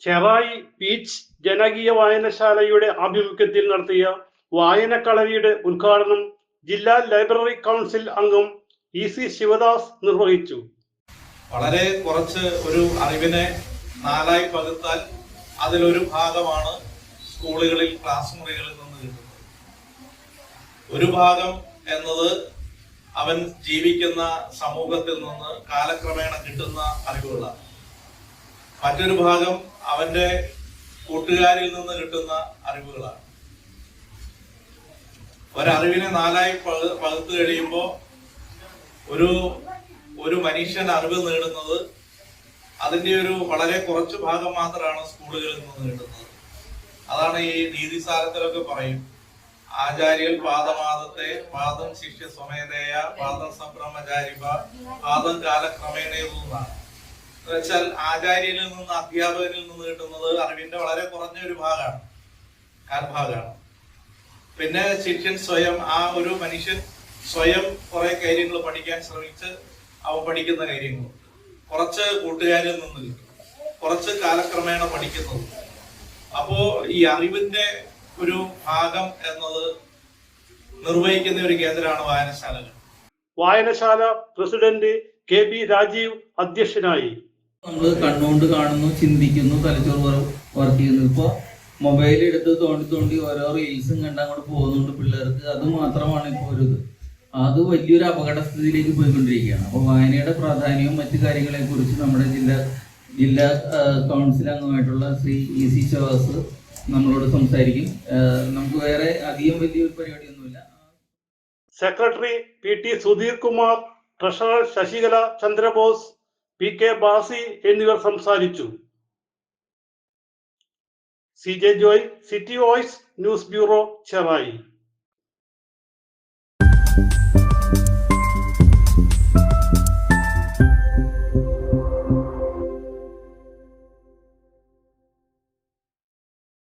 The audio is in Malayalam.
ചെറായി ബീച്ച് ജനകീയ വായനശാലയുടെ ആഭിമുഖ്യത്തിൽ നടത്തിയ വായനക്കളരിയുടെ ഉദ്ഘാടനം ജില്ലാ ലൈബ്രറി കൗൺസിൽ അംഗം EC ശിവദാസ് നിർവഹിച്ചു. വളരെ കുറച്ച് ഒരു അറിവിനെ നാലായി പകുത്താൽ അതിലൊരു ഭാഗമാണ് സ്കൂളുകളിൽ ക്ലാസ് മുറികളിൽ നിന്ന് കിട്ടുന്നത്. ഒരു ഭാഗം എന്നത് അവൻ ജീവിക്കുന്ന സമൂഹത്തിൽ നിന്ന് കാലക്രമേണ കിട്ടുന്ന അറിവുകളാണ്. മറ്റൊരു ഭാഗം അവന്റെ കൂട്ടുകാരിൽ നിന്ന് കിട്ടുന്ന അറിവുകളാണ്. ഒരറിവിനെ നാലായി പകുത്തു കഴിയുമ്പോൾ ഒരു മനുഷ്യൻ അറിവ് നേടുന്നത് അതിന്റെ ഒരു വളരെ കുറച്ച് ഭാഗം മാത്രമാണ് സ്കൂളുകളിൽ നിന്ന് കിട്ടുന്നത്. അതാണ് ഈ നീതിസാരത്തിലൊക്കെ പറയും, ആചാര്യൽ പാദമാദത്തെ പാദം ശിഷ്യ സ്വമേധയ പാദം സംബ്രഹ്മചാരിപ പാദം കാലക്രമേണയെന്നാണ്. എന്നുവെച്ചാൽ ആചാര്യനിൽ നിന്ന് അധ്യാപകരിൽ നിന്ന് കിട്ടുന്നത് അറിവിന്റെ വളരെ കുറഞ്ഞ ഒരു ഭാഗമാണ്, കാൽഭാഗമാണ്. പിന്നെ ശിഷ്യൻ സ്വയം, ആ ഒരു മനുഷ്യൻ സ്വയം കുറെ കാര്യങ്ങൾ പഠിക്കാൻ ശ്രമിച്ച് അവൻ പഠിക്കുന്ന കാര്യങ്ങൾ കുറച്ച് കൂട്ടുകാരിൽ നിന്ന് കിട്ടും, കുറച്ച് കാലക്രമേണ പഠിക്കുന്നത്. അപ്പോ ഈ അറിവിന്റെ ഒരു ഭാഗം എന്നത് നിർവഹിക്കുന്ന ഒരു കേന്ദ്രമാണ് വായനശാലകൾ. വായനശാല പ്രസിഡന്റ് KB രാജീവ് അധ്യക്ഷനായി. നമ്മൾ കണ്ണുകൊണ്ട് കാണുന്നു, ചിന്തിക്കുന്നു, തലച്ചോറ് വർക്ക് ചെയ്യുന്നു. ഇപ്പൊ മൊബൈൽ എടുത്ത് തോണ്ടി ഓരോ റീൽസും കണ്ട് അങ്ങോട്ട് പോകുന്നുണ്ട് പിള്ളേർക്ക്. അത് മാത്രമാണ് ഇപ്പോൾ ഒരു ഇത്. അത് വലിയൊരു അപകടസ്ഥിതിയിലേക്ക് പോയിക്കൊണ്ടിരിക്കുകയാണ്. അപ്പോൾ വായനയുടെ പ്രാധാന്യവും മറ്റു കാര്യങ്ങളെ കുറിച്ച് നമ്മുടെ ജില്ലാ കൗൺസിൽ അംഗമായിട്ടുള്ള ശ്രീ EC ശിവദാസ് നമ്മളോട് സംസാരിക്കും. നമുക്ക് വേറെ അധികം വലിയൊരു പരിപാടിയൊന്നുമില്ല. Secretary PT Sudheer Kumar, treasurer Sasikala Chandrabose, PK Basi എന്നിവർ സംസാരിച്ചു. CJ Joy, city voice news bureau, Cherai.